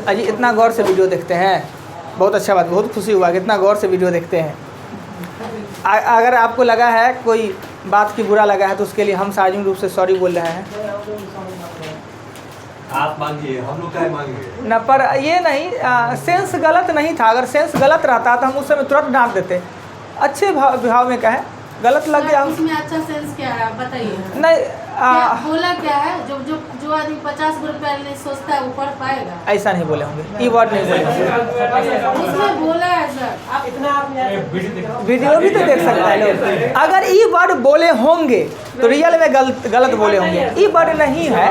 अजी इतना गौर से वीडियो देखते हैं, बहुत अच्छा बात, बहुत खुशी हुआ कि इतना गौर से वीडियो देखते हैं। अगर आपको लगा है कोई बात की बुरा लगा है तो उसके लिए हम सार्वजनिक रूप से सॉरी बोल रहे हैं। आप मांगिए, हम लोग क्या मांगेंगे न, पर ये नहीं, सेंस गलत नहीं था। अगर सेंस गलत रहता तो हम उस समय तुरंत डांट देते। अच्छे भाव में कहें, गलत लग गया इसमें अच्छा सेंस क्या है आप बताइए। नहीं, बोला क्या है, जो आदमी 50 रुपया लेने सोचता है वो पढ़ पाएगा? ऐसा नहीं बोले होंगे, ये वर्ड नहीं बोले होंगे। उसमें बोला है सर, आप इतना वीडियो भी तो देख सकते हैं लोग। अगर ये वर्ड बोले होंगे तो रियल में गलत बोले होंगे। ये वर्ड नहीं है।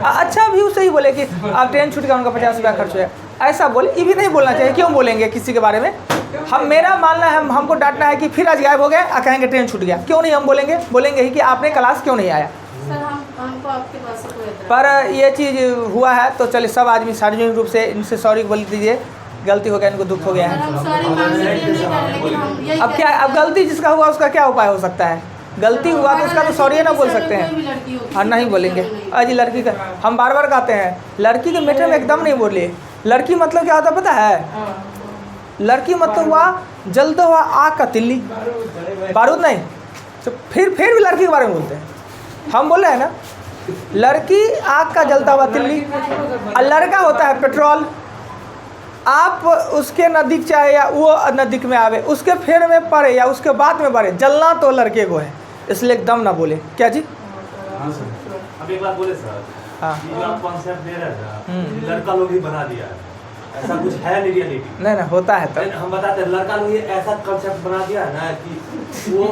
अच्छा भी उसे ही बोले कि आप ट्रेन छूट गया, उनका 50 रुपया खर्च हुआ, ऐसा बोले। ये भी नहीं बोलना चाहिए। क्यों बोलेंगे किसी के बारे में? हम, मेरा मानना है, हमको डांटना है कि फिर आज गायब हो गए और कहेंगे ट्रेन छूट गया। क्यों नहीं हम बोलेंगे? बोलेंगे ही कि आपने क्लास क्यों नहीं आया। सर हमको आपके पास से कोई एतराज़ पर ये चीज़ हुआ है तो चलिए सब आदमी सार्वजनिक रूप से इनसे सॉरी बोल दीजिए। गलती हो गया, इनको दुख हो गया सर, है। हम सॉरी मांगने के लिए नहीं कर रहे, लेकिन हम यही अब क्या, अब गलती जिसका हुआ उसका क्या उपाय हो सकता है? गलती हुआ तो उसका तो सॉरी ना बोल सकते हैं। हाँ, नहीं बोलेंगे। अजी लड़की का हम बार बार कहते हैं, लड़की के मैटर में एकदम नहीं बोलिए। लड़की मतलब क्या होता है पता है? लड़की मतलब हुआ जलता हुआ आग का तिल्ली, बारूद नहीं। तो फिर भी लड़की के बारे में बोलते हैं। हम बोल रहे हैं ना, लड़की आग का जलता हुआ तिल्ली और लड़का होता है पेट्रोल। आप उसके नज़दीक चाहे या वो नज़दीक में आवे, उसके फेर में पड़े या उसके बाद में बढ़े, जलना तो लड़के को है। इसलिए एकदम ना बोले। क्या जी? अब एक बात बोले सर, हाँ, ये जो आप कॉन्सेप्ट दे रहे हैं ना, लड़का लोग ही बना दिया है, ऐसा कुछ है नहीं रियलिटी। नहीं ना होता है तो हम बताते हैं, लड़का लोग ये ऐसा कॉन्सेप्ट बना दिया है ना कि वो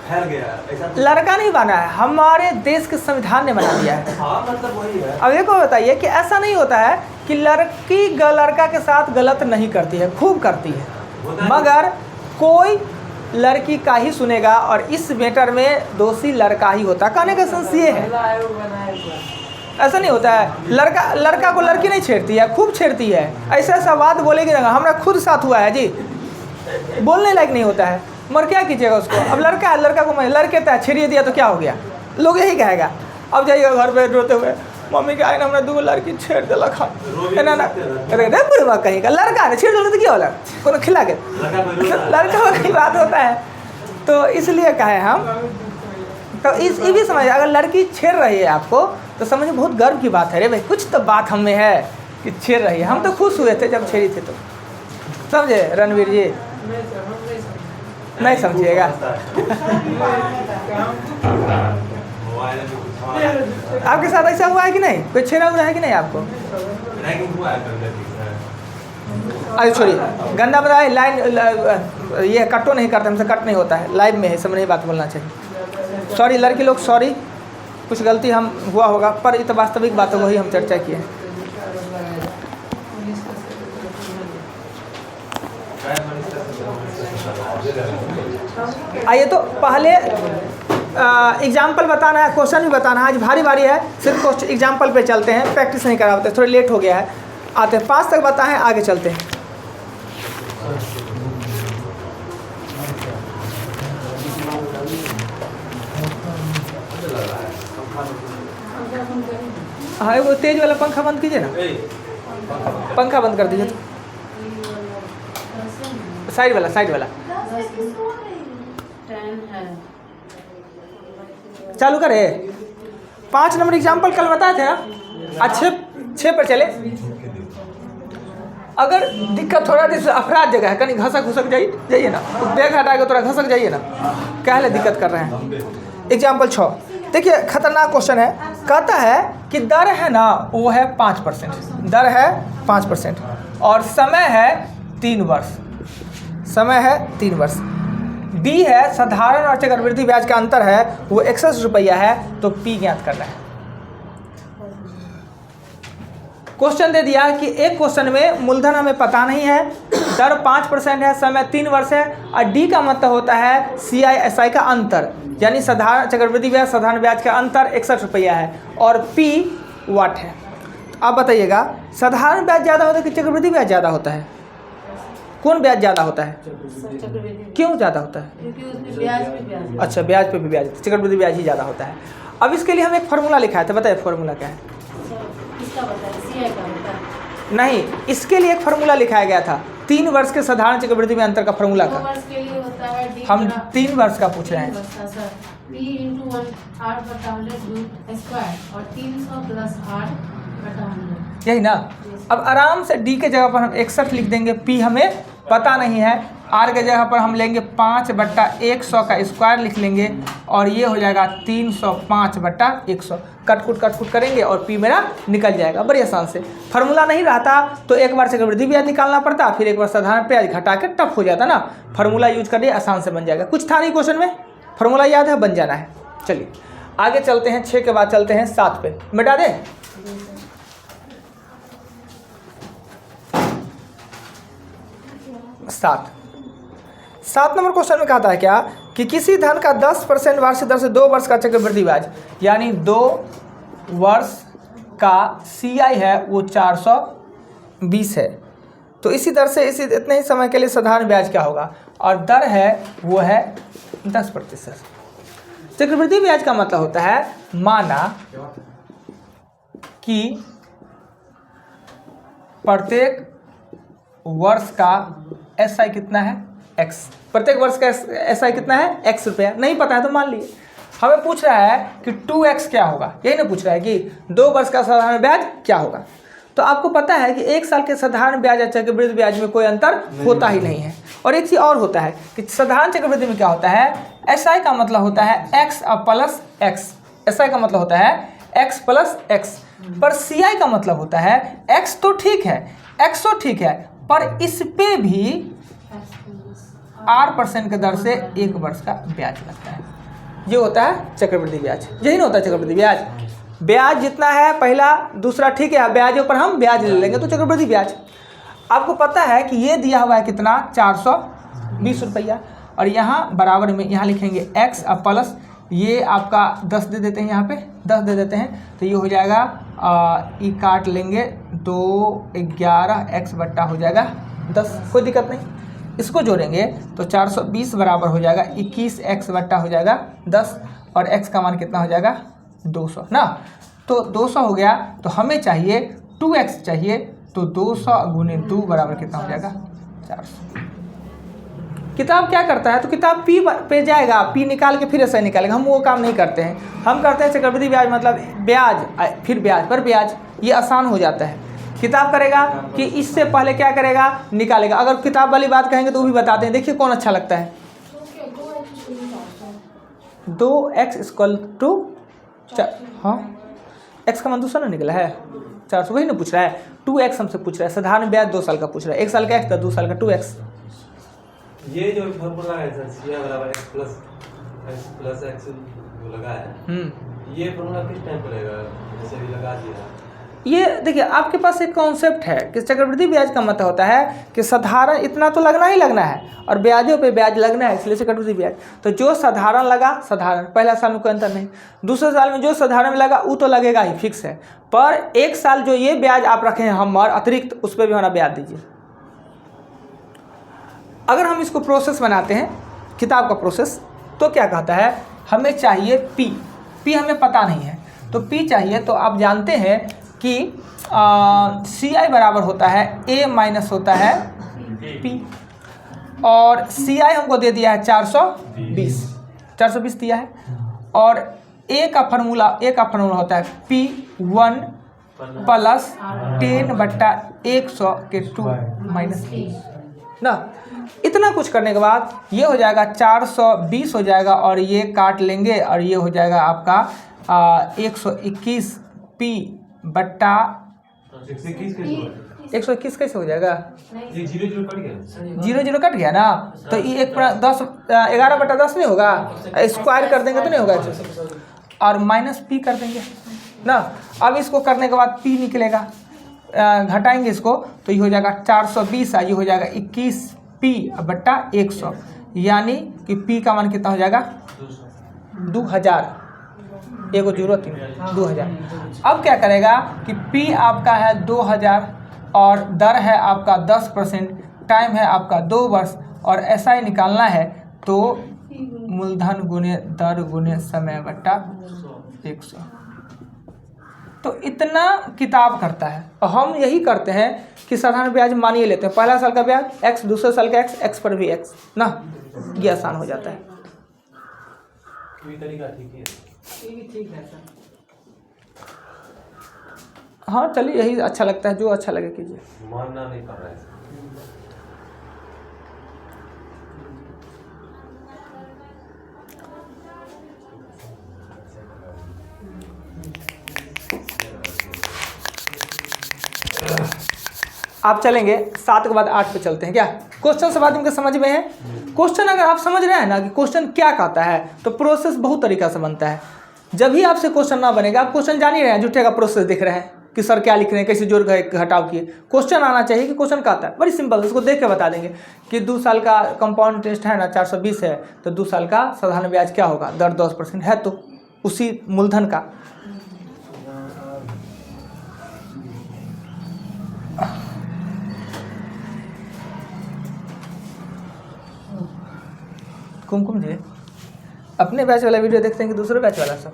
फैल गया। ऐसा लड़का नहीं बना है, हमारे देश के संविधान ने बना दिया है। हाँ, मतलब वही है। अब एक और बताइए कि ऐसा नहीं होता है कि लड़की लड़का के साथ गलत नहीं करती है, खूब करती है, मगर कोई लड़की का ही सुनेगा और इस मैटर में दोषी लड़का ही होता है। कहने का सेंस ये है, ऐसा नहीं होता है। लड़का को लड़की नहीं छेड़ती है, खूब छेड़ती है। ऐसा बात बोलेगी ना, हमारा खुद साथ हुआ है जी, बोलने लायक नहीं होता है, मगर क्या कीजिएगा उसको। अब लड़का को मैं लड़के तय छेड़िए दिया तो क्या हो गया? लोग यही कहेगा। अब जाइएगा घर पे रोते हुए, मम्मी के आए ना हमने 2 लड़की छेड़ दिला खा ना ना, अरे बुढ़वा कहीं का लड़का ने छेड़ दिला तो क्या होला, कोनो खिला के लड़का की बात होता है। तो इसलिए कहे हम, तो ये भी समझिए, अगर लड़की छेड़ रही है आपको तो समझिए बहुत गर्व की बात है। रे भाई, कुछ तो बात हम में है कि छेड़ रही है। हम तो खुश हुए थे जब छेड़ी थे। तो समझे रणवीर जी? नहीं समझिएगा। आपके साथ ऐसा हुआ है कि नहीं? कोई छेड़ा हुआ है कि नहीं आपको? अरे छोड़िए, गंदा बताए लाइन ये कटो नहीं करते, हमसे कट नहीं होता है, लाइव में है, सब नहीं बात बोलना चाहिए। सॉरी लड़की लोग, सॉरी, कुछ गलती हम हुआ होगा, पर ये तो वास्तविक बातों को ही हम चर्चा किए। आइए तो पहले एग्जाम्पल बताना है, क्वेश्चन भी बताना है। आज भारी भारी है, सिर्फ क्वेश्चन एग्जाम्पल पे चलते हैं, प्रैक्टिस नहीं करा होते, थोड़ा लेट हो गया है। आते हैं 5 तक बताएं, आगे चलते हैं। हाँ, वो तेज वाला पंखा बंद कीजिए ना, पंखा बंद कर दीजिए। तो साइड वाला चालू करे। 5 नंबर एग्जाम्पल कल बताए थे ना, अच्छे 6 पर चले। अगर दिक्कत थोड़ा जैसे अफराध जगह है, कहीं घसक घुसक जाइए ना, बैग हटा के थोड़ा घसक जाइए ना, कहले दिक्कत कर रहे हैं। एग्जाम्पल 6 देखिए, खतरनाक क्वेश्चन है। कहता है कि दर है ना वो है 5%, दर है 5% और समय है 3 वर्ष, समय है 3 वर्ष। बी है साधारण और चक्रवृद्धि ब्याज का अंतर है वो 61 रुपया है, तो पी ज्ञात करना है। क्वेश्चन दे दिया कि एक क्वेश्चन में मूलधन हमें पता नहीं है, दर 5% है, समय 3 वर्ष है, और डी का मतलब होता है CI/SI का अंतर, यानी साधारण चक्रवृद्धि ब्याज साधारण ब्याज का अंतर 61 रुपया है, और पी वाट है। आप बताइएगा, साधारण ब्याज ज़्यादा होता है कि चक्रवृद्धि ब्याज ज़्यादा होता है? कौन ब्याज ज़्यादा होता है? क्यों ज़्यादा होता है? क्योंकि उसमें ब्याज पे ब्याज। अच्छा, ब्याज पे भी ब्याज, चक्रवृद्धि ब्याज ही ज़्यादा होता है। अब इसके लिए हम एक फार्मूला लिखाए थे, बताइए फार्मूला क्या है? किसका बताया? CI का बताया? नहीं, इसके लिए एक फार्मूला लिखाया गया था, 3 वर्ष के साधारण चक्रवृद्धि में अंतर का फार्मूला 2 था। वर्ष के लिए होता है D हम बटा 3 वर्ष का पूछ रहे 3 हैं। वर्ष का सर, P × 1 8 बटा 100 स्क्वायर और 300 प्लस 8 बटा 100। यही ना? अब आराम से डी के जगह पर हम 61 लिख देंगे, पी हमें पता नहीं है, आर के जगह पर हम लेंगे 5/100 का स्क्वायर लिख लेंगे और ये हो जाएगा 305/100। कटकुट करेंगे और पी मेरा निकल जाएगा बड़ी आसान से। फार्मूला नहीं रहता तो एक बार चक्रवृद्धि ब्याज निकालना पड़ता, फिर एक बार साधारण ब्याज घटा के टफ हो जाता ना। फार्मूला यूज करिए, आसान से बन जाएगा। कुछ था नहीं क्वेश्चन में, फार्मूला याद है, बन जाना है। चलिए आगे चलते हैं, 6 के बाद चलते हैं 7 पे। मिटा दें? 7 नंबर क्वेश्चन में कहता है क्या कि किसी धन का 10% वार्षिक दर से 2 वर्ष का चक्रवृद्धि ब्याज, यानी 2 वर्ष का CI है वो 420 है, तो इसी दर से इतने ही समय के लिए साधारण ब्याज क्या होगा, और दर है वो है 10%। चक्रवृद्धि ब्याज का मतलब होता है, माना कि प्रत्येक वर्ष का SI कितना है, X। प्रत्येक वर्ष का SI कितना है, X रुपया। नहीं पता है तो मान लिए। हमें पूछ रहा है कि 2x क्या होगा, यही ना पूछ रहा है कि 2 वर्ष का साधारण ब्याज क्या होगा। तो आपको पता है कि 1 साल के साधारण ब्याज और चक्रवृद्धि ब्याज में कोई अंतर होता ही नहीं है। और एक चीज़ और होता है कि साधारण चक्रवृद्धि में क्या होता है, SI का मतलब होता है x प्लस x। SI का मतलब होता है x प्लस x, पर CI का मतलब होता है x तो ठीक है, x तो ठीक है, पर इस पे भी R% के दर से 1 वर्ष का ब्याज लगता है। ये होता है चक्रवृद्धि ब्याज। यही ना होता है चक्रवृद्धि ब्याज। ब्याज जितना है पहला दूसरा ठीक है, ब्याजों पर हम ब्याज ले लेंगे तो चक्रवृद्धि ब्याज। आपको पता है कि ये दिया हुआ है कितना, 420 रुपया, और यहाँ बराबर में यहाँ लिखेंगे x प्लस ये आपका 10 दे देते हैं, यहाँ पे 10 दे देते हैं, तो ये हो जाएगा ये काट लेंगे 2 11x बट्टा हो जाएगा 10, कोई दिक्कत नहीं। इसको जोड़ेंगे तो 420 बराबर हो जाएगा 21x बट्टा हो जाएगा 10, और x का मान कितना हो जाएगा 200 ना। तो 200 हो गया, तो हमें चाहिए 2x चाहिए, तो 200 गुने 2 बराबर कितना हो जाएगा 400। किताब क्या करता है, तो किताब P पे जाएगा, P निकाल के फिर ऐसा निकालेगा। हम वो काम नहीं करते हैं, हम करते हैं चक्रवृद्धि ब्याज मतलब ब्याज फिर ब्याज पर ब्याज, ये आसान हो जाता है। किताब करेगा कि इससे पहले क्या करेगा, निकालेगा। अगर किताब वाली बात कहेंगे तो वो भी बताते हैं, देखिए कौन अच्छा लगता है। 2x इक्वल टू, हाँ x का मान 200 ना निकला है, 400, वही ना पूछ रहा है। 2x हमसे पूछ रहा है, साधारण ब्याज 2 साल का पूछ रहा है, 1 साल का x था, 2 साल का 2x। ये जो फॉर्मूला है सर, CI बराबर x प्लस x जो लगा है, ये फॉर्मूला किस टाइम पर रहेगा, जैसे भी लगा दिया। ये देखिए आपके पास एक कॉन्सेप्ट है कि चक्रवृद्धि ब्याज का मतलब होता है कि साधारण इतना तो लगना ही लगना है और ब्याजों पे ब्याज लगना है, इसलिए चक्रवृद्धि ब्याज। तो जो साधारण लगा साधारण, पहला साल में कोई अंतर नहीं, दूसरे साल में जो साधारण में लगा वो तो लगेगा ही, फिक्स है। पर 1 साल जो ये ब्याज आप रखे हैं हम और अतिरिक्त, उस पर भी हमारा ब्याज दीजिए। अगर हम इसको प्रोसेस बनाते हैं, किताब का प्रोसेस, तो क्या कहता है, हमें चाहिए P हमें पता नहीं है, तो P चाहिए। तो आप जानते हैं कि CI बराबर होता है A माइनस होता है P, और CI हमको दे दिया है 420 दिया है, और A का फार्मूला होता है P1 प्लस 10/100 के 2 माइनस ना। इतना कुछ करने के बाद ये हो जाएगा 420 हो जाएगा, और ये काट लेंगे और ये हो जाएगा आपका 121 P बट्टा 121 कैसे हो जाएगा, 0 कट गया ना, तो ये 11/10 नहीं होगा, स्क्वायर कर देंगे तो नहीं होगा, और माइनस P कर देंगे ना। अब इसको करने के बाद P निकलेगा, घटाएंगे इसको तो ये हो जाएगा 420, ये हो जाएगा 21P बट्टा 100, यानी कि P का मान कितना हो जाएगा 2000, 2000। अब क्या करेगा कि P आपका है 2000 और दर है आपका 10%, टाइम है आपका 2 वर्ष, और SI निकालना है तो मूलधन गुने दर गुने समय बट्टा 100। तो इतना किताब करता है। और हम यही करते हैं कि साधारण ब्याज मानिए लेते हैं, पहला साल का ब्याज x, दूसरे साल का x पर भी x ना, ये आसान हो जाता है। ये तरीका ठीक है, ये भी ठीक है सर। हाँ चलिए यही अच्छा लगता है, जो अच्छा लगे कीजिए। मानना नहीं पड़ रहा है। आप चलेंगे 7 के बाद 8 पे चलते हैं क्या? क्वेश्चन सब आदमी के समझ में है। क्वेश्चन अगर आप समझ रहे हैं ना कि क्वेश्चन क्या कहता है, तो प्रोसेस बहुत तरीका से बनता है। जब भी आपसे क्वेश्चन ना बनेगा, आप क्वेश्चन जान ही रहे हैं, झूठे का प्रोसेस दिख रहे हैं कि सर क्या लिख रहे हैं, कैसे जोड़ घटाव किए। क्वेश्चन आना चाहिए कि क्वेश्चन का आता है, बड़ी सिंपल, उसको देख के बता देंगे कि 2 साल का कंपाउंड इंटरेस्ट है ना 420 है, तो 2 साल का साधारण ब्याज क्या होगा, दर 10% है, तो उसी मूलधन का। कुमकुम जी अपने बैच वाला वीडियो देखते हैं कि दूसरे बैच वाला सब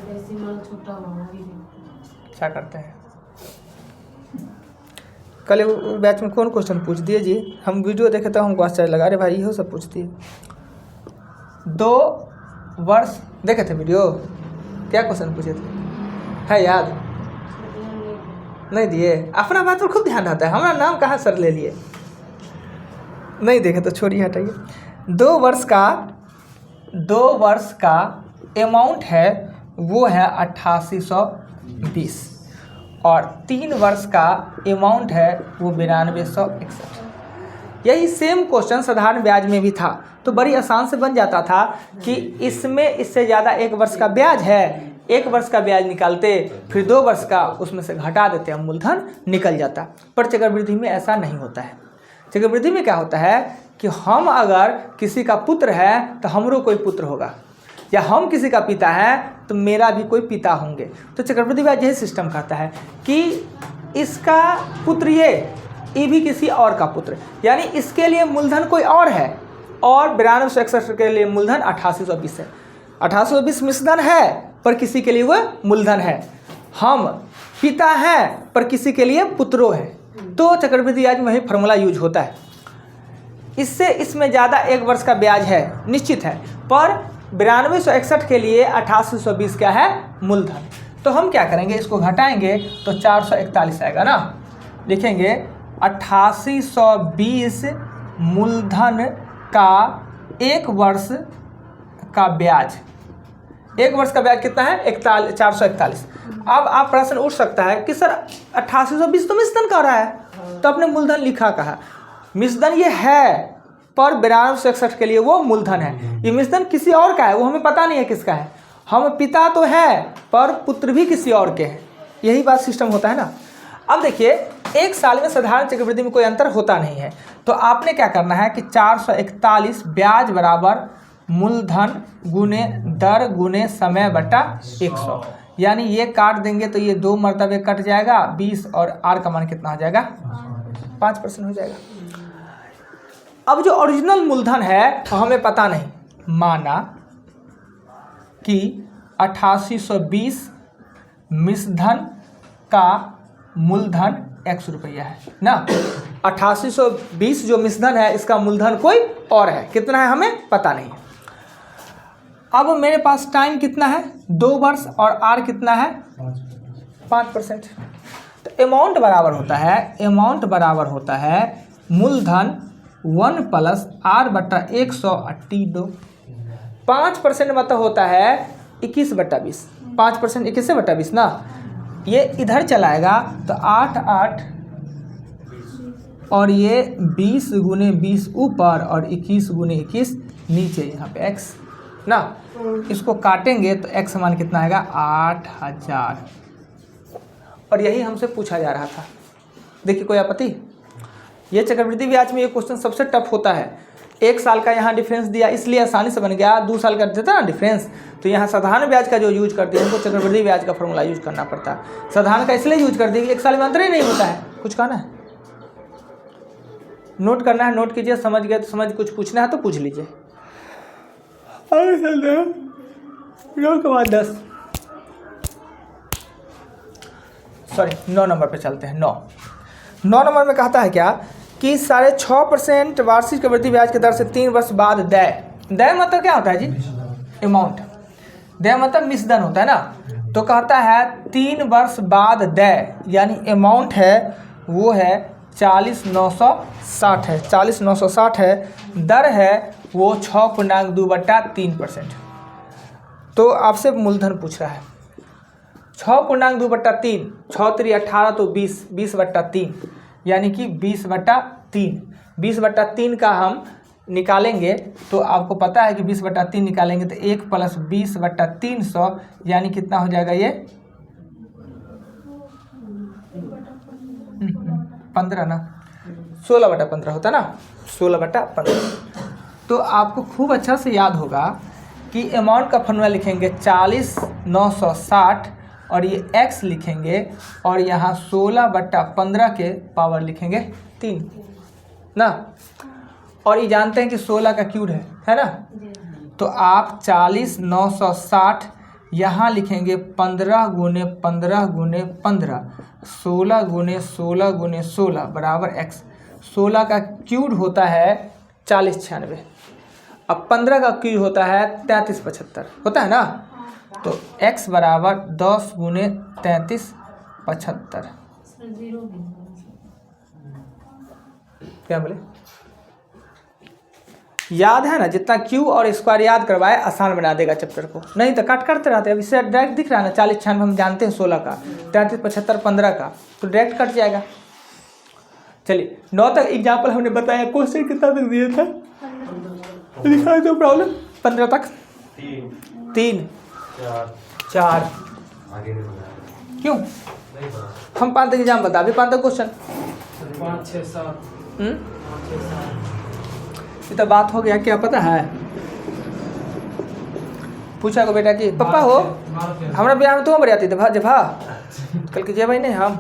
डेसिमल छोटा हुआ क्या करते हैं? कल बैच में कौन क्वेश्चन पूछ दिए जी? हम वीडियो देखे तो हमको आश्चर्य लगा, अरे भाई इहो सब पूछती है। 2 वर्ष देखे थे वीडियो, क्या क्वेश्चन पूछे थे, है याद? नहीं दिए। अपना बात पर खूब ध्यान रहता है, हमारा नाम कहाँ सर ले लिए। नहीं देखे तो छोड़िए, हटाइए। 2 वर्ष का अमाउंट है वो है 8820 और 3 वर्ष का अमाउंट है वो 9261। यही सेम क्वेश्चन साधारण ब्याज में भी था, तो बड़ी आसान से बन जाता था कि इसमें इससे ज़्यादा 1 वर्ष का ब्याज है, 1 वर्ष का ब्याज निकालते, फिर 2 वर्ष का उसमें से घटा देते, हम मूलधन निकल जाता। पर चक्रवृद्धि में ऐसा नहीं होता है। चक्रवृद्धि में क्या होता है कि हम अगर किसी का पुत्र है तो हमरो कोई पुत्र होगा, या हम किसी का पिता है तो मेरा भी कोई पिता होंगे। तो चक्रवृद्धि ब्याज यही सिस्टम कहता है कि इसका पुत्र ये भी किसी और का पुत्र, यानी इसके लिए मूलधन कोई और है, और 9261 के लिए मूलधन 8820 है। 8820 मिश्रधन है पर किसी के लिए वह मूलधन है। हम पिता हैं पर किसी के लिए पुत्रो है। तो चक्रवृद्धि ब्याज में वही फार्मूला यूज होता है। इससे इसमें ज़्यादा 1 वर्ष का ब्याज है, निश्चित है, पर 9261 के लिए 8820 क्या है, मूलधन। तो हम क्या करेंगे, इसको घटाएंगे तो 441 आएगा ना। लिखेंगे 8820 मूलधन का 1 वर्ष का ब्याज। 1 वर्ष का ब्याज कितना है, 441। अब आप प्रश्न उठ सकता है कि सर 8820 तो मिश्रधन कह रहा है, तो आपने मूलधन लिखा कहा। मिश्रधन ये है पर 9261 के लिए वो मूलधन है। ये मिश्रधन किसी और का है, वो हमें पता नहीं है किसका है। हम पिता तो है पर पुत्र भी किसी और के हैं, यही बात सिस्टम होता है ना। अब देखिए 1 साल में साधारण चक्रवृद्धि में कोई अंतर होता नहीं है, तो आपने क्या करना है कि 441 ब्याज बराबर मूलधन गुने दर गुने समय बटा 100, यानी ये काट देंगे तो ये 2 मरतबे कट जाएगा 20, और आर का मान कितना हो जाएगा, 5% हो जाएगा। अब जो ओरिजिनल मूलधन है तो हमें पता नहीं, माना कि 8820 मिश्रधन का मूलधन x रुपया है ना। 8820 जो मिश्रधन है इसका मूलधन कोई और है, कितना है हमें पता नहीं। अब मेरे पास टाइम कितना है, 2 वर्ष, और r कितना है 5%। तो अमाउंट बराबर होता है मूलधन 1 + r बटा 100 T2। 5% मतलब होता है 21/20। 5% 21/20 ना, ये इधर चलाएगा तो 8 और ये 20 गुने 20 ऊपर और 21 गुने 21 नीचे, यहाँ पे x ना। इसको काटेंगे तो x मान कितना आएगा, 8000। और यही हमसे पूछा जा रहा था। देखिए कोई आपत्ति? ये चक्रवृद्धि ब्याज में ये क्वेश्चन सबसे टफ होता है। 1 साल का यहाँ डिफरेंस दिया इसलिए आसानी से बन गया, 2 साल का देता ना डिफरेंस, तो यहाँ साधारण ब्याज का जो यूज करते हैं उनको चक्रवृद्धि ब्याज का फॉर्मूला यूज करना पड़ता है। साधारण का इसलिए यूज कर दिया कि 1 साल में अंतर ही नहीं होता है। कुछ कहना है, नोट करना है नोट कीजिए, समझ गए तो समझ, कुछ पूछना है तो पूछ लीजिए। 9 के बाद 10, सॉरी 9 नंबर पे चलते हैं। 9 नंबर में कहता है क्या कि 6.5% वार्षिक चक्रवृद्धि ब्याज की दर से 3 वर्ष बाद दय मतलब क्या होता है जी? अमाउंट। दय मतलब मिश्रधन होता है ना। तो कहता है 3 वर्ष बाद दय यानी अमाउंट है वो है 40,960 है, 40,960 है। दर है वो 6.2/3%। तो आपसे मूलधन पूछ रहा है 6.2/3, 6 3 18 तो 20, 20/3 यानी कि 20/3। 20/3 का हम निकालेंगे तो आपको पता है कि 20/3 निकालेंगे तो 1 + 20/300 यानी कितना हो जाएगा ये 15 ना, 16/15 होता ना, 16/15। तो आपको खूब अच्छा से याद होगा कि अमाउंट का फॉर्मूला लिखेंगे 40,960 और ये x लिखेंगे और यहाँ 16/15 के पावर लिखेंगे 3 ना। और ये जानते हैं कि 16 का क्यूब है ना। तो आप 40,960 यहाँ लिखेंगे 15 × 15 × 15, 16 × 16 × 16 बराबर x। 16 का क्यूब होता है 4096, अब 15 का क्यूब होता है 3375 होता है ना। तो x बराबर 10 × 3375। क्या बोले? याद है ना, जितना क्यू और स्क्वायर याद करवाए आसान बना देगा चैप्टर को। नहीं तो कट करते रहते हैं। अब इससे डायरेक्ट दिख रहा है ना 4096 हम जानते हैं 16 का, 3375 15 का, तो डायरेक्ट कट जाएगा। चलिए 9 तक एग्जाम्पल हमने बताया। क्वेश्चन कितना तक दिया था लिखा है तो प्रॉब्लम 15 तक 3 4 क्यों हम 5 तक एग्जाम बता भी 5 तक क्वेश्चन 5 6 7 ये तो बात हो गया। क्या पता है पूछा को बेटा कि पापा हो हमारा ब्याह में तो बरियाती थे जब हाँ कल के जेब नहीं हम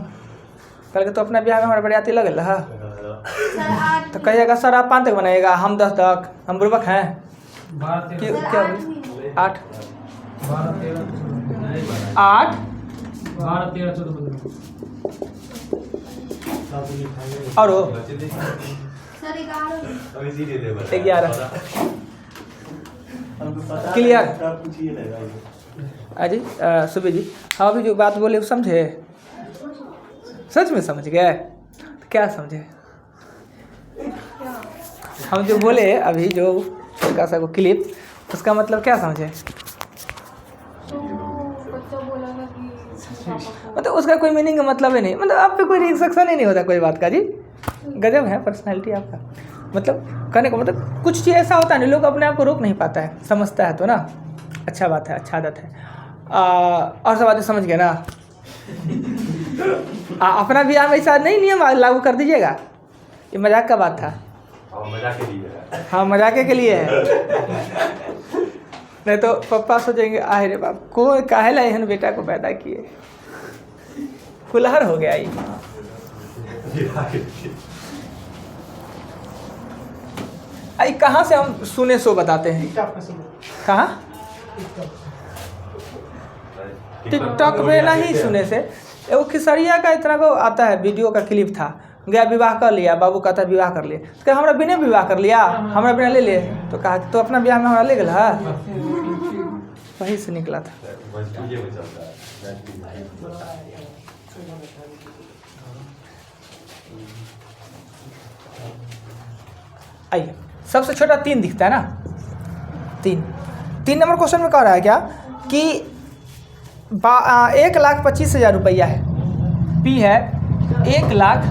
कल के तो अपना ब्याह में हमारा बरियाती लगल रहा। तो कहिएगा सर आप 5 तक बनाइएगा हम 10 तक, हम बुर्बक हैं। क्या 8 8 12 13 14 और 11 क्लियर। अजी सुबह जी हाँ अभी जो बात बोले समझे? सच में समझ गए? तो क्या समझे हम जो बोले अभी जो छोटा सा क्लिप उसका मतलब क्या समझे? मतलब उसका कोई मीनिंग का मतलब ही नहीं, मतलब आप पे कोई रिएक्शन ही नहीं होता कोई बात का। जी गजब है पर्सनैलिटी आपका। मतलब कहने का मतलब कुछ चीज़ ऐसा होता है ना लोग अपने आप को रोक नहीं पाता है, समझता है तो ना अच्छा बात है, अच्छा आदत है। और सब बातें समझ गए ना। अपना भी आप ऐसा नहीं नियम लागू कर दीजिएगा, ये मजाक का बात था। हाँ मजाके के लिए है। नहीं तो पापा सोचेंगे आहे रे बाप को काहे ला एहन बेटा को पैदा किए, फुलहर हो गया ये। आई कहाँ से हम सुने सो बताते हैं? कहाँ? टिकटॉक पे नहीं सुने से। वो खिसरिया का इतना को आता है वीडियो का क्लिप था, गया विवाह कर लिया, बाबू कहता विवाह कर लिए, तो क्या हमरा बिना विवाह कर लिया, हमरा बिना ले ले, तो कहा तो अपना ब्याह में हमारा ले गया। वहीं से निकला था। आइए सबसे छोटा 3 दिखता है ना, 3 नंबर क्वेश्चन में कह रहा है क्या कि 1,25,000 रुपया है, पी है 1 लाख।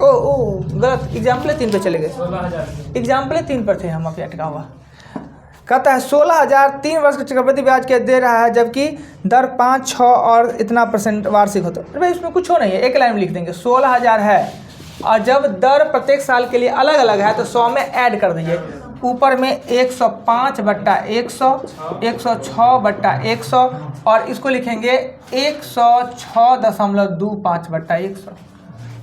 ओ गलत एग्जाम्पल 3 पे चले गए, एग्जाम्पल 3 पर थे हम, अभी अटका हुआ। कहता है 16,000 3 वर्ष का चक्रवृद्धि ब्याज के दे रहा है, जबकि दर 5, 6 और इतना % वार्षिक होता है। भाई इसमें कुछ हो नहीं है, एक लाइन में लिख देंगे 16,000 है और जब दर प्रत्येक साल के लिए अलग अलग है तो 100 में ऐड कर दीजिए। ऊपर में 105/100, 106/100 और इसको लिखेंगे 106.25/100।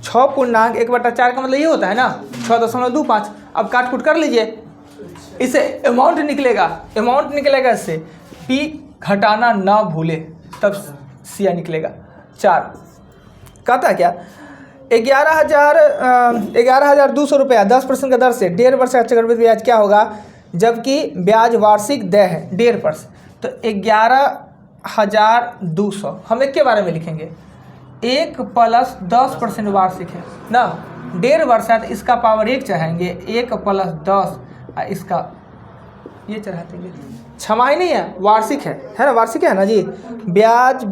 6 पूर्णांक 1/4 का मतलब ये होता है ना 6.25। अब काट कूट कर लीजिए, इसे अमाउंट निकलेगा इससे, पी घटाना ना भूले तब सिया निकलेगा 4। कहता है क्या, 11,200 रुपया 10% का दर से 1.5 वर्ष का चक्रवृद्धि ब्याज क्या होगा जबकि ब्याज वार्षिक देय है 1.5 वर्ष। तो 11,200 हम एक के बारे में लिखेंगे, 1 + 10% वार्षिक है ना, 1.5 वर्ष है तो इसका पावर 1 चढ़ाएंगे, 1 + 10 इसका ये चढ़ा देंगे। छमाही नहीं है, वार्षिक है ना, वार्षिक है ना जी। ब्याज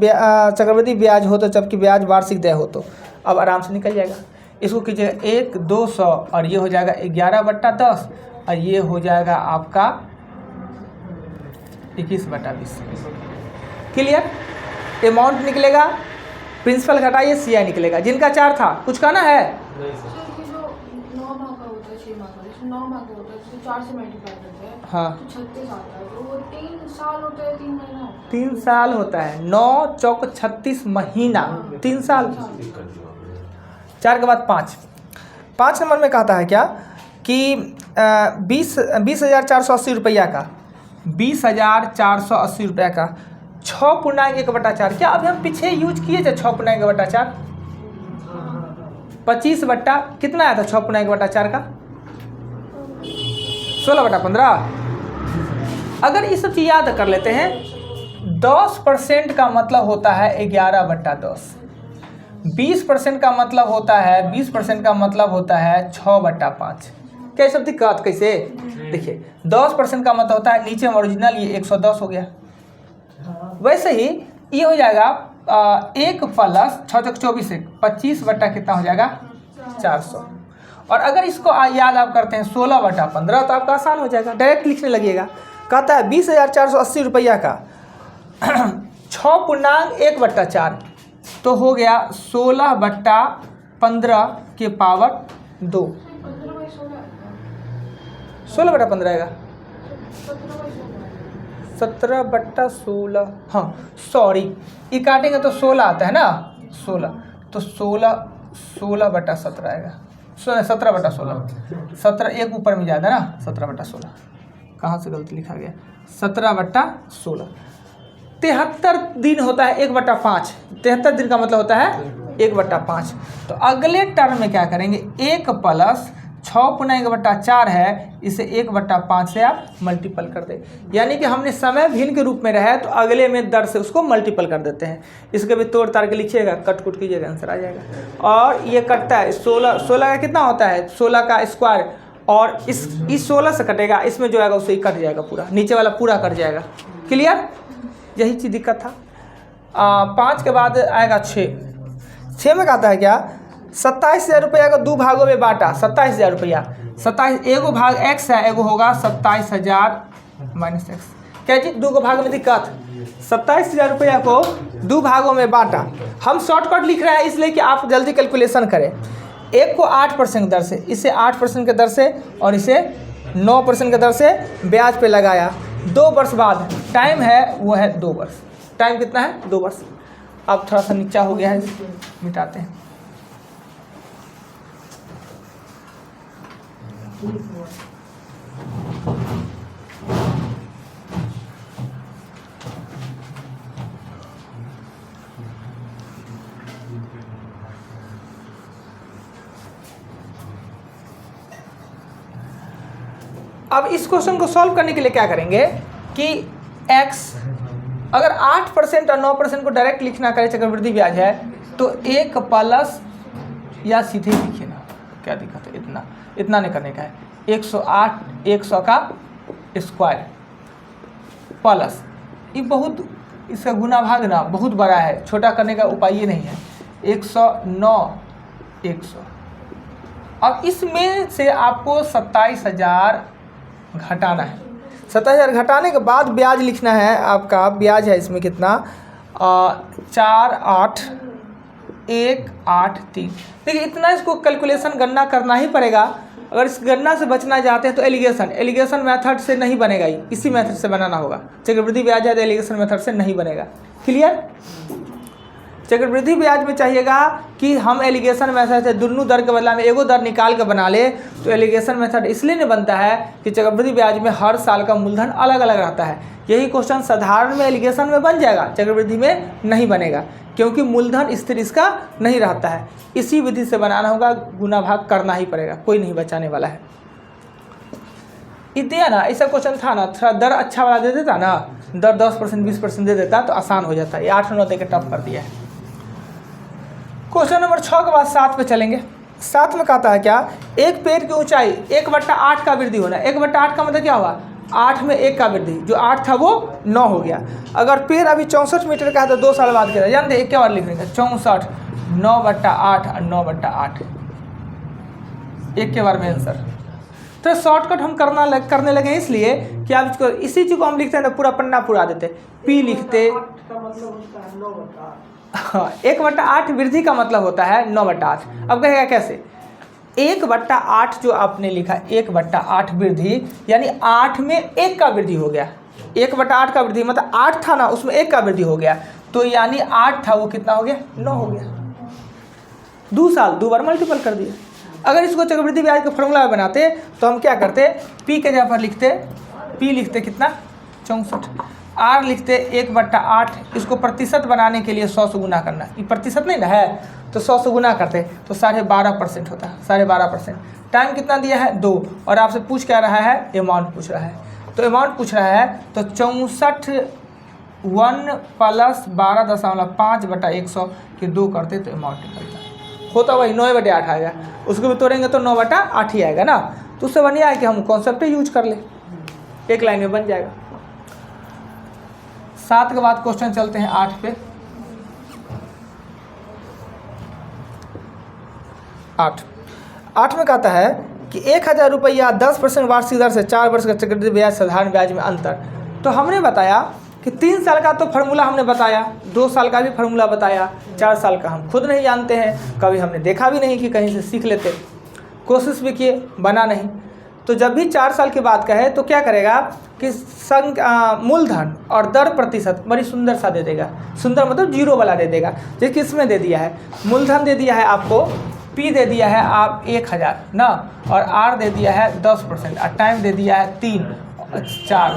चक्रवृद्धि ब्याज हो तो जबकि ब्याज वार्षिक देय हो तो अब आराम से निकल जाएगा। इसको कीजिएगा 1,200 और ये हो जाएगा 11/10 और ये हो जाएगा आपका 21/20। क्लियर। अमाउंट निकलेगा, प्रिंसिपल घटाइए, सीआई निकलेगा। जिनका 4 था कुछ कहना है? नहीं सर। सर ये जो 9 माह का होता है 6 माह का, जैसे 9 माह का होता है तो 4 से मल्टीप्लाई करते हैं हाँ तो 36 आता है, तो वो 3 साल होता है 3 महीना 3 साल होता है, 9 चौक 36 महीना 3 साल। 4 के बाद 5 नंबर में कहता है क्या कि 20,480 रुपया का 20,480 रुपया का 6.1/4। क्या अभी हम पीछे यूज किए थे 6.1/4? 25 बट्टा कितना आया था 6.1/4 का? 16/15। अगर ये सब चीज़ याद कर लेते हैं, 10% का मतलब होता है 11/10, 20% का मतलब होता है 20% का मतलब होता है 6/5। क्या सब दिक्कत कैसे? देखिए 10% का मतलब होता है नीचे में ओरिजिनल, ये 110 हो गया। वैसे ही ये हो जाएगा 1 + 6 + 24 25 बट्टा कितना हो जाएगा 400। और अगर इसको याद आप करते हैं 16/15 तो आपका आसान हो जाएगा, डायरेक्ट लिखने लगिएगा। कहता है 20,480 रुपया का 6.1/4 तो हो गया 16/15 के पावर 2। 16/15 आएगा, 17/16। हाँ सॉरी, ये काटेंगे तो 16 आता है ना, 16 तो 16/17 आएगा, 17/16। 17 एक ऊपर में ज़्यादा ना, 17/16 कहाँ से गलती लिखा गया, 17/16। 73 दिन होता है 1/5, 73 दिन का मतलब होता है 1/5। तो अगले टर्म में क्या करेंगे, 1 + 6.1/4 है, इसे 1/5 से आप मल्टीपल कर दे। यानी कि हमने समय भिन्न के रूप में रहा है तो अगले में दर से उसको मल्टीपल कर देते हैं। इसके भी तोड़ ताड़ के लिखिएगा, कट कुट कीजिएगा, आंसर आ जाएगा। और ये कटता है 16 का कितना होता है 16 का स्क्वायर, और इस 16 से कटेगा, इसमें जो आएगा उससे ही कट जाएगा, पूरा नीचे वाला पूरा कट जाएगा। क्लियर, यही चीज़ दिक्कत था। 5 के बाद आएगा 6 में कहता है क्या 27,000 रुपया को 2 भागों में बांटा। 27,000 रुपया, 27 एगो भाग x है, एगो होगा 27,000 - x। क्या चीज 2 भाग में दिक्कत, 27,000 रुपया को 2 भागों में बांटा। हम शॉर्टकट लिख रहे हैं इसलिए कि आप जल्दी कैलकुलेशन करें। एक को 8% दर से, इसे 8% के दर से और इसे 9% के दर से ब्याज पे लगाया। 2 वर्ष बाद टाइम है वो है 2 वर्ष। टाइम कितना है 2 वर्ष। अब थोड़ा सा नीचा हो गया है, मिटाते हैं। अब इस क्वेश्चन को सॉल्व करने के लिए क्या करेंगे कि x अगर 8% और 9% को डायरेक्ट लिखना करे, चक्रवृद्धि ब्याज है तो 1 प्लस या सीधे लिखिए ना, क्या दिक्कत है, इतना नहीं करने का है। 108 100 का स्क्वायर प्लस ये बहुत, इसका गुना भाग ना बहुत बड़ा है, छोटा करने का उपाय ये नहीं है। 109 100। अब इसमें से आपको 27,000 घटाना है। 27,000 घटाने के बाद ब्याज लिखना है। आपका ब्याज है इसमें कितना 48183। देखिए इतना इसको कैलकुलेशन गणना करना ही पड़ेगा। अगर इस गणना से बचना चाहते हैं तो एलिगेशन मेथड से नहीं बनेगा, ही इसी मेथड से बनाना होगा। चक्रवृद्धि ब्याज है तो एलिगेशन मेथड से नहीं बनेगा। क्लियर। चक्रवृद्धि ब्याज में चाहिएगा कि कि हम एलिगेशन मेथड से दोनों दर के बदला में एगो दर निकाल के बना ले, तो एलिगेशन मेथड इसलिए नहीं बनता है कि चक्रवृद्धि ब्याज में हर साल का मूलधन अलग अलग रहता है। यही क्वेश्चन साधारण में एलिगेशन में बन जाएगा, चक्रवृद्धि में नहीं बनेगा, क्योंकि मूलधन स्थिर इसका नहीं रहता है। इसी विधि से बनाना होगा, गुना भाग करना ही पड़ेगा, कोई नहीं बचाने वाला है। दिया ना, ऐसा क्वेश्चन था ना, थोड़ा दर अच्छा वाला दे देता ना, दर 10% 20% दे देता तो आसान हो जाता है। ये 8 9 दे के टफ कर दिया है। क्वेश्चन नंबर 6 के बाद 7 पे चलेंगे। 7 में कहता है क्या, एक पेड़ की ऊंचाई 1/8 का वृद्धि होना। 1/8 का मतलब क्या हुआ, 8 में 1 का वृद्धि, जो 8 था वो 9 हो गया। अगर पेड़ अभी 64 मीटर का है तो 2 साल बाद क्या जानते, एक क्या बार लिख देंगे 64, 9/8 और 9/8, एक के बार में आंसर। तो शॉर्टकट हम करने लगे इसलिए कि आप इसको इसी चीज़ को हम लिखते हैं तो पूरा पन्ना पूरा देते, पी लिखते। हाँ, 1/8 वृद्धि का मतलब होता है 9/8। अब कहेगा कैसे, 1/8 जो आपने लिखा 1/8 वृद्धि, यानी 8 में 1 का वृद्धि हो गया। 1/8 का वृद्धि मतलब 8 था ना, उसमें 1 का वृद्धि हो गया, तो यानी 8 था वो कितना हो गया, 9 हो गया। 2 साल 2 बार मल्टीपल कर दिया। अगर इसको चक्रवृद्धि ब्याज का फॉर्मूला बनाते तो हम क्या करते, पी के जगह पर लिखते, पी लिखते कितना 64, आर लिखते 1/8, इसको प्रतिशत बनाने के लिए 100 से गुना करना, ये प्रतिशत नहीं ना है तो 100 से गुना करते तो 12.5% होता है, 12.5%। टाइम कितना दिया है 2, और आपसे पूछ क्या रहा है, अमाउंट पूछ रहा है। तो अमाउंट पूछ रहा है तो 64 1 + 12.5/100 के 2 करते तो अमाउंट निकलता होता वही 9/8 आएगा। उसको भी तोड़ेंगे तो 9/8 ही आएगा ना। तो उससे बढ़िया है कि हम कॉन्सेप्ट यूज कर ले, एक लाइन में बन जाएगा। 7 के बाद क्वेश्चन चलते हैं 8 पे। 8 में कहता है कि 1000 रुपया 10% वार्षिक दर से 4 वर्ष का चक्रवृद्धि ब्याज साधारण ब्याज में अंतर। तो हमने बताया कि 3 साल का तो फार्मूला हमने बताया, 2 साल का भी फार्मूला बताया, 4 साल का हम खुद नहीं जानते हैं, कभी हमने देखा भी नहीं कि कहीं से सीख लेते, कोशिश भी किए, बना नहीं। तो जब भी 4 साल की बात कहे तो क्या करेगा कि मूलधन और दर प्रतिशत बड़ी सुंदर सा दे देगा। सुंदर मतलब 0 वाला दे देगा। जैसे किसमें दे दिया है, मूलधन दे दिया है आपको, पी दे दिया है आप 1000 ना, और आर दे दिया है 10%, और टाइम दे दिया है 3 4,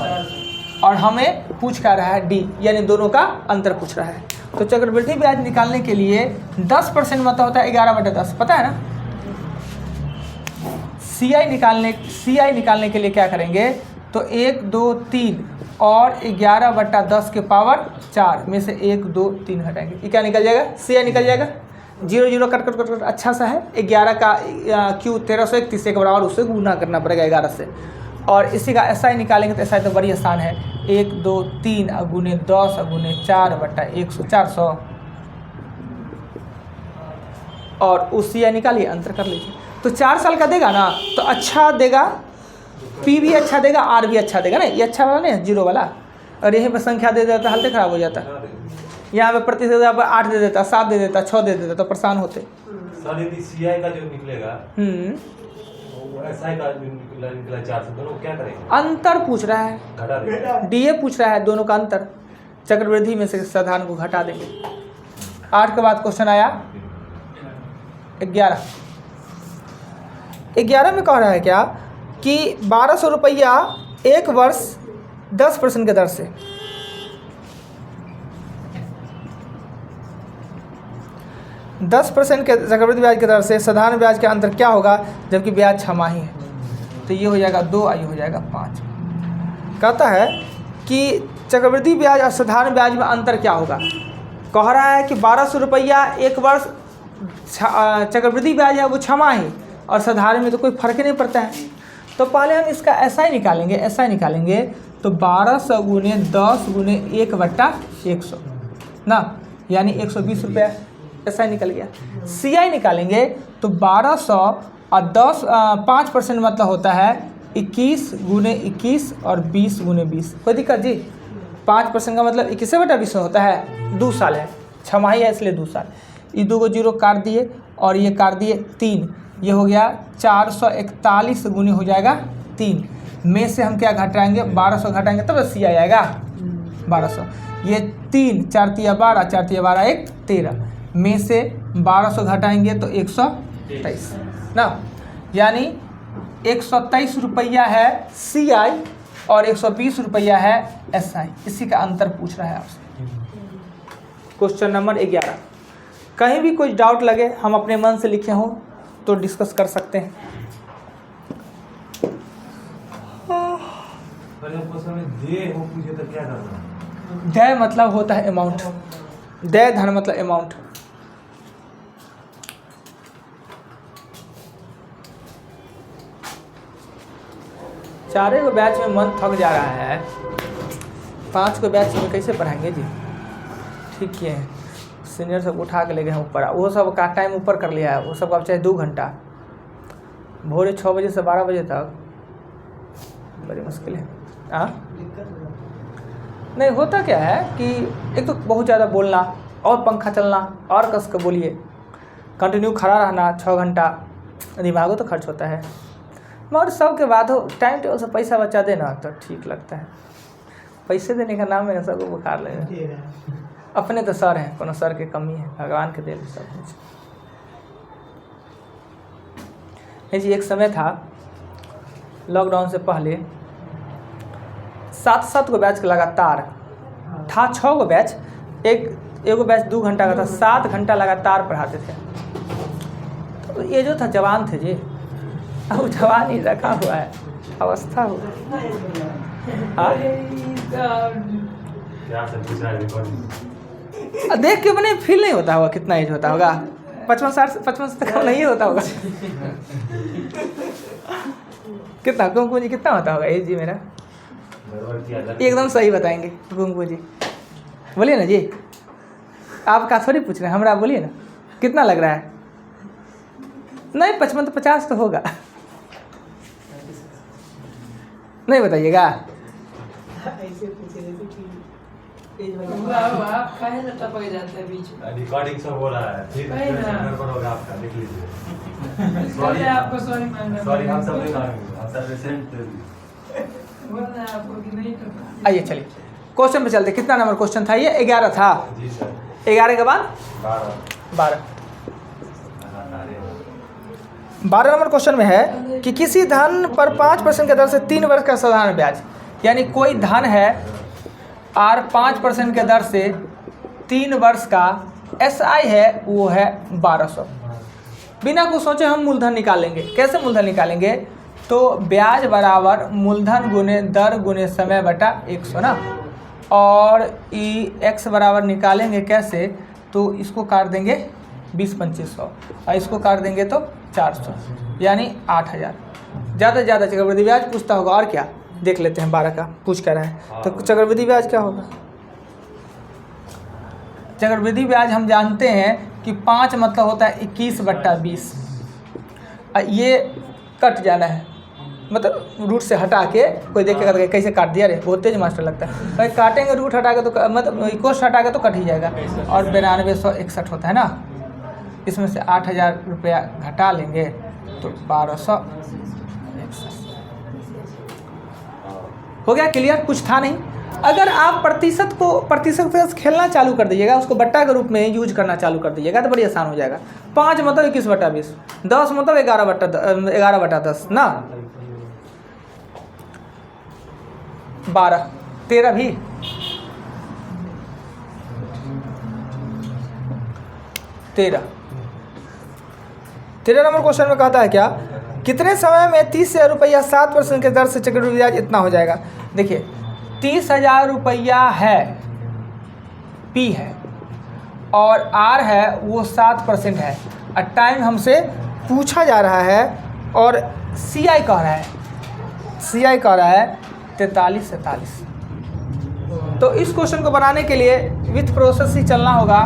और हमें पूछ कर रहा है डी, यानी दोनों का अंतर पूछ रहा है। तो चक्रवृद्धि ब्याज निकालने के लिए 10% मतलब होता है 11/10, पता है ना। सीआई निकालने के लिए क्या करेंगे, तो 1 2 3 और 11/10 के पावर 4 में से 1 2 3 हटाएंगे, ये क्या निकल जाएगा, सीआई निकल जाएगा। 0 0 कट अच्छा सा है। 11 का क्यू 1331 एक बार और उससे गुना करना पड़ेगा 11 से। और इसी का एसआई निकालेंगे तो एसआई तो बड़ी आसान है, 1 2 3 गुने 10 गुने 4/100 400, और उसी निकालिए, अंतर कर लीजिए। तो 4 साल का देगा ना तो अच्छा देगा, पी भी अच्छा देगा, आर भी अच्छा देगा ना। ये अच्छा वाला नहीं है 0 वाला, और यहीं पर संख्या दे देता हालत खराब हो जाता। यहाँ पे प्रतिशत पर 8 दे देता, 7 दे देता, 6 दे देता तो परेशान होते। सर यदि सीआई का जो निकलेगा एसआई का निकला 4 से, दोनों क्या करेंगे, अंतर पूछ रहा है, घटा देंगे। डीए पूछ रहा है, दोनों का अंतर, चक्रवृद्धि में से साधारण को घटा देंगे। 8 के बाद क्वेश्चन आया 11 में कह रहा है क्या कि 1200 रुपया 1 वर्ष 10% के दर से, के चक्रवृद्धि ब्याज की दर से साधारण ब्याज का अंतर क्या होगा जबकि ब्याज छमाही है। तो ये हो जाएगा 2 और ये हो जाएगा 5। कहता है कि चक्रवृद्धि ब्याज और साधारण ब्याज में अंतर क्या होगा। कह रहा है कि 1200 रुपया 1 वर्ष चक्रवृद्धि ब्याज है वो छमाही, और साधारण में तो कोई फर्क ही नहीं पड़ता है। तो पहले हम इसका एसआई निकालेंगे तो 1200 गुने 10 गुने 1/100 ना, यानी 120 रुपया, ऐसा निकल गया। सीआई निकालेंगे तो 1200 और 5% मतलब होता है 21 गुने 21 और 20 गुने 20। कोई दिक्कत जी, 5% का मतलब 21/20 होता है, 2 साल है, छमाही है इसलिए 2 साल। ये 2 को 0 काट दिए और ये काट दिए 3, ये हो गया 441 गुने हो जाएगा 3 में से हम क्या घटाएंगे, 1200 घटाएंगे तब सीआई आएगा 1200। ये 3 4 × 12 4 × 12 1 13, में से 1200 घटाएंगे तो 123 ना, यानी 123 रुपया है CI और 120 रुपया है SI। इसी का अंतर पूछ रहा है आपसे। Question number 11। कहीं भी कुछ डाउट लगे, हम अपने मन से लिखे हों तो डिस्कस कर सकते हैं। पर जब क्वेश्चन में दे हो पूछे तो क्या करना? दय मतलब होता है अमाउंट, दय धन मतलब अमाउंट। चारे को बैच में मन थक जा रहा है, 5 को बैच में कैसे पढ़ाएंगे जी? ठीक है, सीनियर सब उठा के ले गए हैं ऊपर, वो सब का टाइम ऊपर कर लिया है, वो सब अब चाहे 2 घंटा, भोरे 6 बजे से 12 बजे तक, बड़ी मुश्किल है। नहीं होता क्या है कि एक तो बहुत ज़्यादा बोलना और पंखा चलना और कस के बोलिए, कंटिन्यू खड़ा रहना 6 घंटा, दिमागो तो खर्च होता है। मगर सबके बाद हो टाइम टेबल से पैसा बचा देना तो ठीक लगता है। पैसे देने का नाम है सबको बुखार लगेगा। अपने तो सर हैं, कोनो सर की कमी है, भगवान के देल सब कुछ। नहीं जी, एक समय था लॉकडाउन से पहले 7 को बैच लगातार था, 6 को बैच, एगो बैच 2 घंटा का था, 7 घंटा लगातार पढ़ाते थे। तो ये जो था जवान थे जी, अब जवान ही रखा हुआ है, अवस्था हो गई। देख के बने फील नहीं होता होगा कितना एज होता होगा, 55 से कम नहीं होता होगा। कितना कुंकू जी कितना होता होगा एज जी मेरा? एकदम सही बताएंगे कुंकू जी, बोलिए ना जी, आपका थोड़ी पूछ रहे हैं, हमरा बोलिए ना कितना लग रहा है? नहीं 55 तो 50 तो होगा, नहीं बताइएगा। रिकॉर्डिंग सब हो रहा है, फिर गड़बड़ होगा आपका, देख लीजिए। सॉरी आपको, सॉरी हम सब नहीं मांगेंगे, हम सब रिसेंट आइए चलिए क्वेश्चन पे चलते। कितना नंबर क्वेश्चन था ये? 11 था। जी सर। 11 के बाद 12 नंबर क्वेश्चन में है कि किसी धन पर 5% के दर से 3 वर्ष का साधारण ब्याज, यानी कोई धन है और 5% के दर से 3 वर्ष का SI है, वो है 1200। बिना कुछ सोचे हम मूलधन निकालेंगे। कैसे मूलधन निकालेंगे? तो ब्याज बराबर मूलधन गुने दर गुने समय बटा 100 ना, और x बराबर निकालेंगे कैसे? तो इसको काट देंगे 20-2500 और इसको काट देंगे तो 400, यानी 8000। ज़्यादा से ज़्यादा चक्रवृद्धि ब्याज पूछता होगा, और क्या देख लेते हैं। 12 का पूछ कर रहा है तो चक्रवृद्धि ब्याज क्या होगा? चक्रवृद्धि ब्याज हम जानते हैं कि 5 मतलब होता है 21/20। ये कट जाना है, मतलब रूट से हटा के, कोई देखेगा तो कैसे काट दिया रे, बहुत तेज मास्टर लगता है। भाई काटेंगे रूट हटा के तो मतलब कोष्ठ हटा के तो कट ही जाएगा। और 9261 होता है ना, इसमें से 8000 रुपया घटा लेंगे तो 1261 हो गया। क्लियर? कुछ था नहीं। अगर आप प्रतिशत पे खेलना चालू कर दीजिएगा, उसको बट्टा के रूप में यूज करना चालू कर दीजिएगा तो बड़ी आसान हो जाएगा। 5 मतलब 21/20, 10 मतलब 11/10 ना, 12, 13 भी, 13 नंबर क्वेश्चन में कहता है क्या? कितने समय में 30,000 रुपया 7% के दर से चक्रवृद्धि ब्याज इतना हो जाएगा? देखिए 30,000 रुपया है, P है, और R है वो 7% है, और टाइम हमसे पूछा जा रहा है, और CI कह रहा है 43. तो इस क्वेश्चन को बनाने के लिए विथ प्रोसेस ही चलना होगा,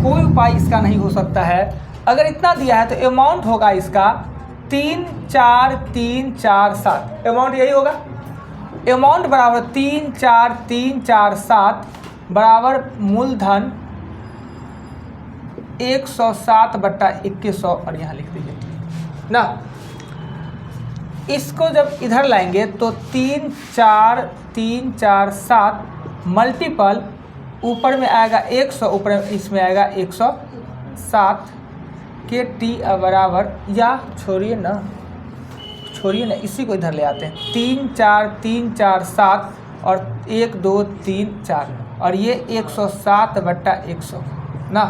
कोई उपाय इसका नहीं हो सकता है। अगर इतना दिया है तो अमाउंट होगा इसका 34347, अमाउंट यही होगा। अमाउंट बराबर 34347 बराबर मूलधन 107/2100, और यहाँ लिख दीजिए ना। इसको जब इधर लाएंगे तो 34347 मल्टीपल ऊपर में आएगा 100, ऊपर इसमें आएगा 120, 7 के टी बराबर, या छोड़िए ना इसी को इधर ले आते हैं। 3 4 3 4 7 और 1 2 3 4 और ये 107/100 ना,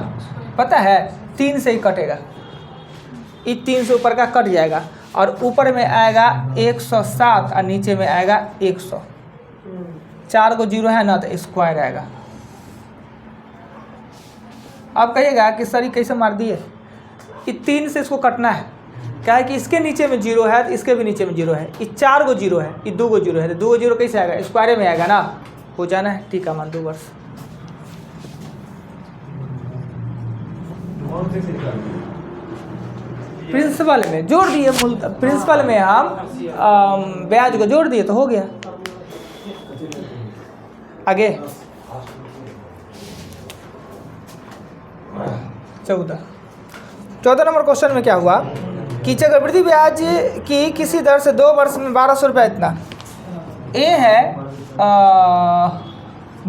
पता है 3 से ही कटेगा, इस 3 से ऊपर का कट जाएगा और ऊपर में आएगा 107 और नीचे में आएगा 100। 4 को 0 है ना तो स्क्वायर आएगा। अब कहिएगा कि सर ये कैसे मार दिए, कि 3 से इसको कटना है, क्या है कि इसके नीचे में 0 है तो इसके भी नीचे में 0 है, इस 4 को 0 है, इस 2 को 0 है, तो 2 को 0 कैसे आएगा, स्क्वायर में आएगा ना, हो जाना है। ठीक है, मान 2 वर्ष। प्रिंसिपल में जोड़ दिए, प्रिंसिपल में हम ब्याज को जोड़ दिए तो हो गया। आगे 14 नंबर क्वेश्चन में क्या हुआ कि चक्रवृद्धि ब्याज की किसी दर से 2 वर्ष में 1200 रुपये इतना। ए है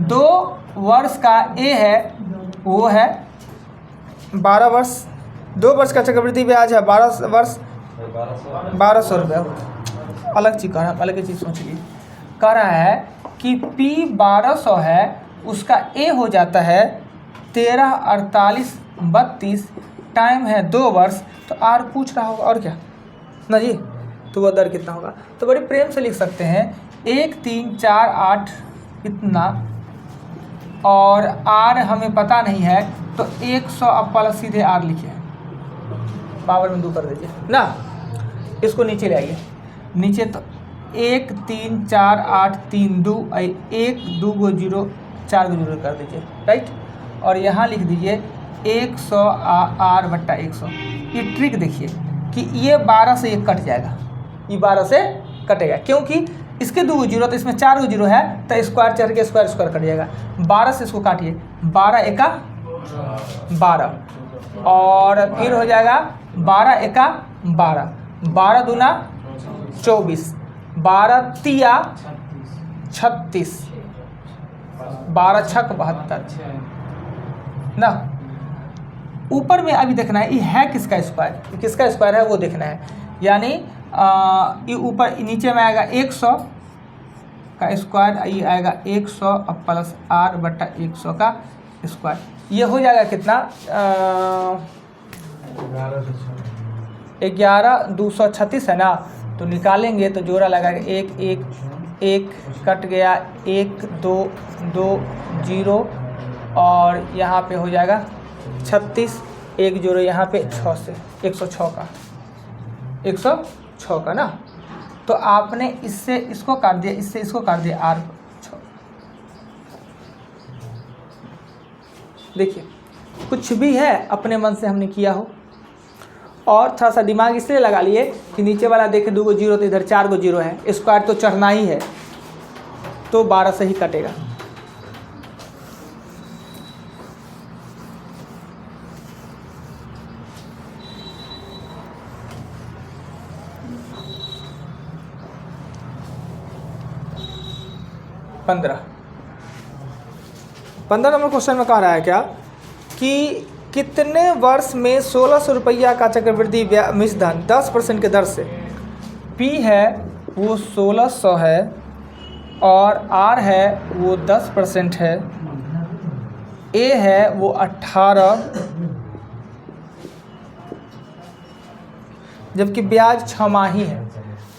2 वर्ष का, ए है वो है 12 वर्ष, 2 वर्ष का चक्रवृद्धि ब्याज है 12 वर्ष 1200 रुपये। अलग चीज़ कह रहा है, अलग चीज़ सोच लीजिए। कह रहा है कि P 1200 है, उसका A हो जाता है 13 48 32, टाइम है 2 वर्ष, तो R पूछ रहा होगा और क्या ना जी, तो वह दर कितना होगा। तो बड़ी प्रेम से लिख सकते हैं 1 3 4 8 इतना, और R हमें पता नहीं है तो 100 अब प्लस सीधे R लिखिए, पावर में 2 कर दीजिए ना, इसको नीचे ले आइए। नीचे तो 1 3 4 8 3 2 1 2 को 0 4 को 0 कर दीजिए, राइट। और यहाँ लिख दीजिए 100 R/100। ये ट्रिक देखिए कि ये 12 से ये कट जाएगा, ये 12 से कटेगा, क्योंकि इसके 2 को 0 तो इसमें 4 को 0 है, तो स्क्वायर चढ़ के स्क्वायर कट जाएगा। 12 से इसको काटिए, 12 एका 12 और फिर हो जाएगा 12 एका 12, 12 दूना 24, 12 तिया 36, 12 छक 72 ना। ऊपर में अभी देखना है ये है किसका स्क्वायर, किसका स्क्वायर है वो देखना है, यानी ये ऊपर नीचे में आएगा 100 का स्क्वायर, ये आएगा 100 अब प्लस R/100 का स्क्वायर। ये हो जाएगा कितना 11,236 है ना। तो निकालेंगे तो जोड़ा लगाएगा 1 1 1 कट गया, 1 2 2 0 और यहाँ पे हो जाएगा 36, 1 जोड़ो यहाँ पे 6 से 106 का 106 का ना। तो आपने इससे इसको काट दिया, इससे इसको काट दिया R 6। देखिए कुछ भी है अपने मन से हमने किया हो, और थोड़ा सा दिमाग इसलिए लगा लिए कि नीचे वाला देखे 2 को 0 तो इधर 4 को 0 है, स्क्वायर तो चढ़ना ही है, तो 12 से ही कटेगा। पंद्रह नंबर क्वेश्चन में कह रहा है क्या कि कितने वर्ष में 1600 रुपया का चक्रवृद्धि मिश्रधन 10% के दर से, P है वो 1600 है और R है वो 10% है, A है वो 18, जबकि ब्याज छमाही है।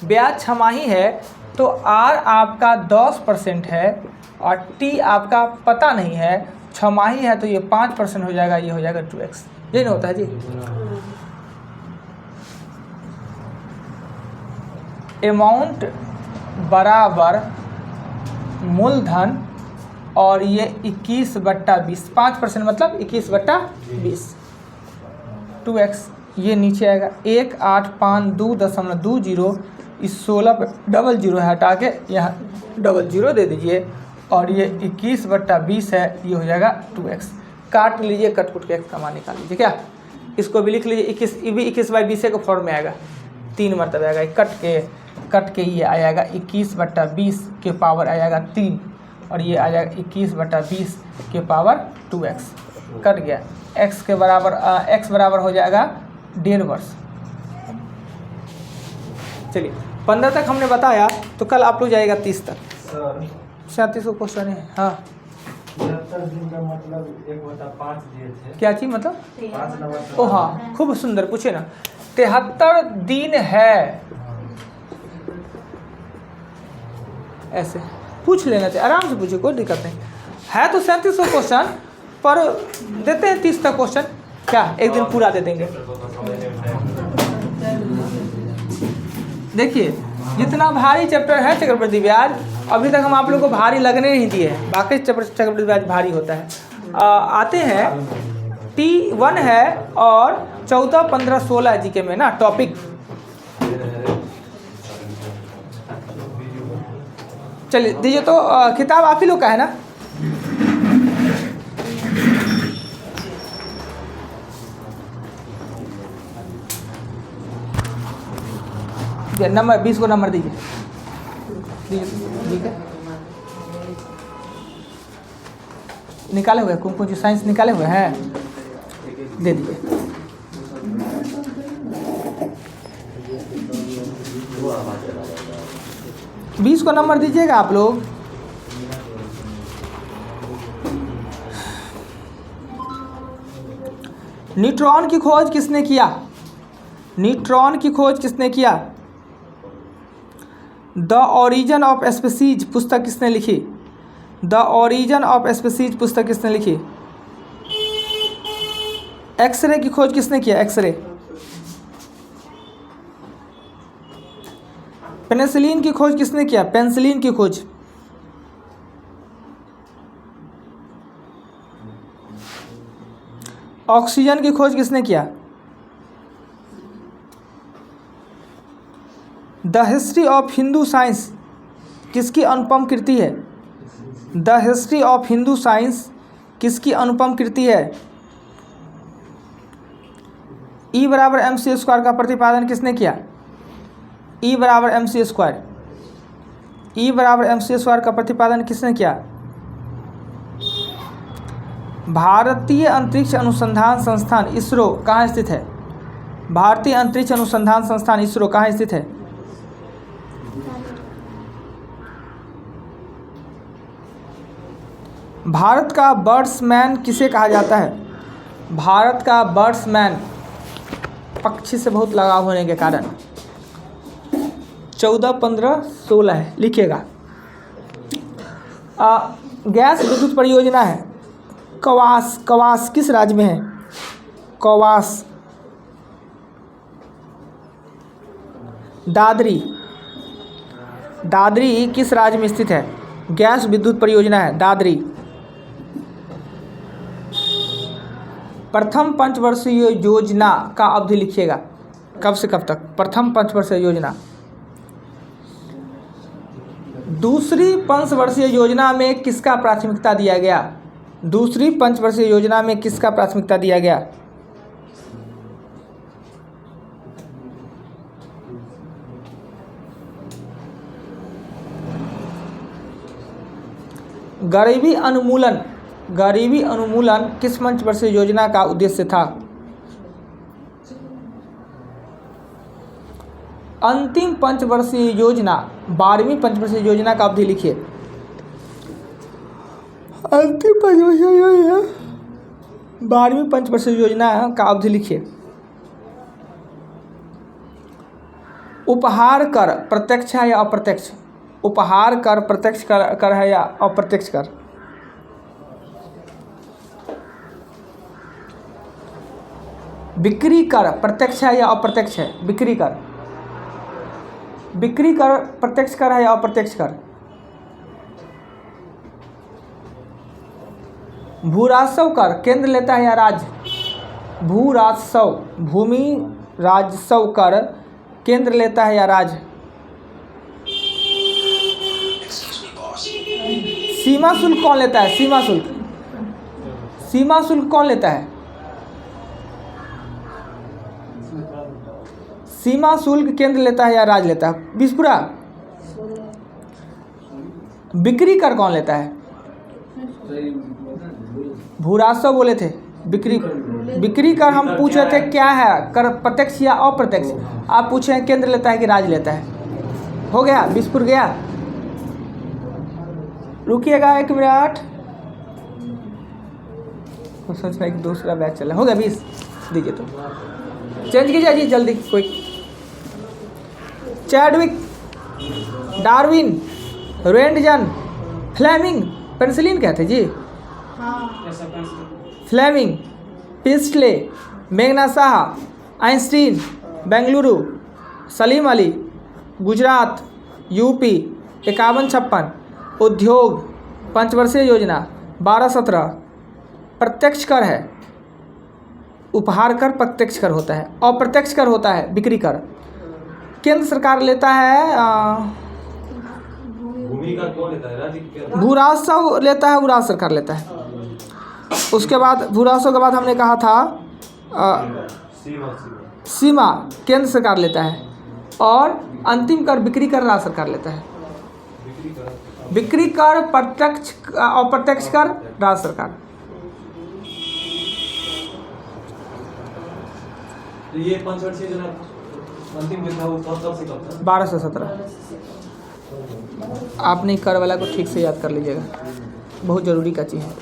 ब्याज छमाही है तो R आपका 10% है और T आपका पता नहीं है, छमाही है तो ये 5% हो जाएगा, ये हो जाएगा 2x। ये नहीं होता है जी। अमाउंट बराबर मूलधन और ये 21/20, 5% मतलब 21/20, 2x। ये नीचे आएगा 1852.20, इस 16 पर डबल 0 हटा के यहाँ डबल 0 दे दीजिए और ये 21/20 है, ये हो जाएगा 2x। काट लीजिए, कट कुट के x का मान निकाल लीजिए। क्या इसको भी लिख लीजिए, 21/20 के फॉर्म में आएगा, 3 मरतबे आएगा, कट के ये आएगा 21/20 के पावर आएगा 3 और ये आ जाएगा 21/20 के पावर 2x। कट गया, एक्स के बराबर एक्स बराबर हो जाएगा 1.5 वर्ष। चलिए 15 तक हमने बताया, तो कल आप लोग जाएगा 30 तक। सर 37 को क्वेश्चन है। हाँ 73 दिन का मतलब 1/5 दिए थे। क्या चीज मतलब? 5 नंबर। ओ हाँ, खूब सुंदर पूछे ना। 73 दिन है, ऐसे पूछ लेना चाहिए, आराम से पूछे, कोई दिक्कत नहीं है। तो 37 क्वेश्चन पर देते हैं 30 तक क्वेश्चन, क्या एक दिन पूरा दे देंगे। देखिए जितना भारी चैप्टर है चक्रवृद्धि ब्याज, अभी तक हम आप लोग को भारी लगने नहीं दिए हैं, बाकी चक्रवृद्धि ब्याज भारी होता है। आते हैं T1 है और 14, 15, 16 जीके में ना टॉपिक। चलिए दीजिए तो किताब आप ही लोग का है ना? नंबर 20 को नंबर दीजिए, ठीक है। निकाले हुए कौन कौन सी साइंस निकाले हुए हैं, दे दीजिए। बीस को नंबर दीजिएगा आप लोग। न्यूट्रॉन की खोज किसने किया? न्यूट्रॉन की खोज किसने किया? द ओरिजिन ऑफ स्पीसीज पुस्तक किसने लिखी? द ओरिजिन ऑफ स्पीसीज पुस्तक किसने लिखी? एक्सरे की खोज किसने किया? एक्सरे। पेनिसिलिन की खोज किसने किया? पेनिसिलिन की खोज। ऑक्सीजन की खोज किसने किया? The history of Hindu science किसकी अनुपम कृति है? The history of Hindu science किसकी अनुपम कृति है? E बराबर MC स्क्वायर का प्रतिपादन किसने किया? E बराबर MC स्क्वायर। E बराबर MC स्क्वायर का प्रतिपादन किसने किया? भारतीय अंतरिक्ष अनुसंधान संस्थान इसरो कहाँ स्थित है? भारतीय अंतरिक्ष अनुसंधान संस्थान इसरो कहाँ स्थित है? भारत का बर्ड्समैन किसे कहा जाता है? भारत का बर्ड्समैन पक्षी से बहुत लगाव होने के कारण। 14, 15, 16 है, लिखिएगा। गैस विद्युत परियोजना है कवास। कवास किस राज्य में है? कवास। दादरी। दादरी किस राज्य में स्थित है? गैस विद्युत परियोजना है दादरी। प्रथम पंचवर्षीय योजना का अवधि लिखिएगा, कब से कब तक? प्रथम पंचवर्षीय योजना। दूसरी पंचवर्षीय योजना में किसका प्राथमिकता दिया गया? दूसरी पंचवर्षीय योजना में किसका प्राथमिकता दिया गया? गरीबी उन्मूलन। गरीबी उन्मूलन किस पंचवर्षीय योजना का उद्देश्य था? अंतिम पंचवर्षीय योजना 12वीं पंचवर्षीय योजना का अवधि लिखिए। अंतिम पंचवर्षीय योजना 12वीं पंचवर्षीय योजना का अवधि लिखिए। उपहार कर प्रत्यक्ष है या अप्रत्यक्ष? उपहार कर प्रत्यक्ष कर है या अप्रत्यक्ष कर? बिक्री कर प्रत्यक्ष है या अप्रत्यक्ष है? बिक्री कर। बिक्री कर प्रत्यक्ष कर है या अप्रत्यक्ष कर? भूराजस्व कर केंद्र लेता है या राज्य? भूराजस्व भूमि राजस्व कर केंद्र लेता है या राज्य? सीमा शुल्क कौन लेता है? सीमा शुल्क। सीमा शुल्क कौन लेता है? सीमा शुल्क केंद्र लेता है या राज्य लेता है? बीसपुरा। बिक्री कर कौन लेता है? भूराजस्व बोले थे, बिक्री कर हम पूछे थे क्या है, कर प्रत्यक्ष या अप्रत्यक्ष। आप पूछे हैं केंद्र लेता है कि राज्य लेता है। हो गया, 20 पुर गया। रुकिएगा 1 मिनट, सोच रहा है दूसरा बैच चल रहा है। हो गया 20, दीजिए तो चेंज कीजिए जी जल्दी। कोई चैडविक, डार्विन, रेंटजन, फ्लेमिंग, पेंसिलिन कहते जी, फ्लेमिंग, पिस्टले, मेघना साहा, आइंस्टीन, बेंगलुरु, सलीम अली, गुजरात, यूपी, 5156, उद्योग, पंचवर्षीय योजना, 12-17, प्रत्यक्ष कर है, उपहार कर प्रत्यक्ष कर होता है, अप्रत्यक्ष कर होता है बिक्री कर। केंद्र सरकार लेता है, भूमि का कौन लेता है? राज्य भू राजस्व लेता है, वो राज्य सरकार लेता है। उसके बाद भू राजस्व के बाद हमने कहा था सीमा केंद्र सरकार लेता है, और अंतिम कर बिक्री कर राज्य सरकार लेता है। बिक्री कर प्रत्यक्ष अप्रत्यक्ष कर राज्य सरकार। तो ये पंचवर्षीय योजना अंतिम जो था वो कब से कब था? 12 से 17। आपने कर वाला को ठीक से याद कर लीजिएगा, बहुत ज़रूरी का चीज़ है।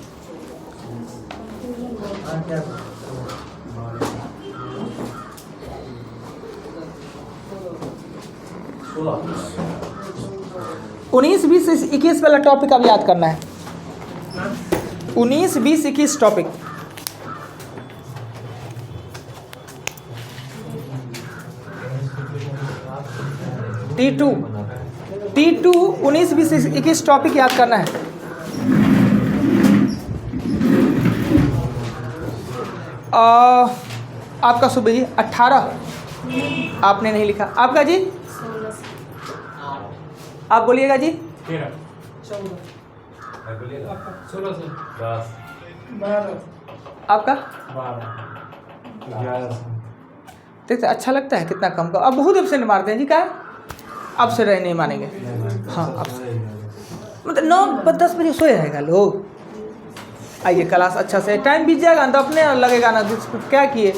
उन्नीस 20-21 वाला टॉपिक अब याद करना है। 19-20-21 टॉपिक। T2 19-20-21 टॉपिक याद करना है। आपका सुबह जी 18, आपने नहीं लिखा। आपका जी 16। आप बोलिएगा जी 13, 14 16 से 10 12, आपका 12, 11। देखते अच्छा लगता है कितना कम का। अब बहुत एब्सेंट मारते हैं जी, क्या अब से रह नहीं मानेंगे। हाँ अब से मतलब 9-10 बजे सोए रहेगा लोग। आइए क्लास अच्छा से, टाइम बीत जाएगा ना तो अपने लगेगा ना क्या किए।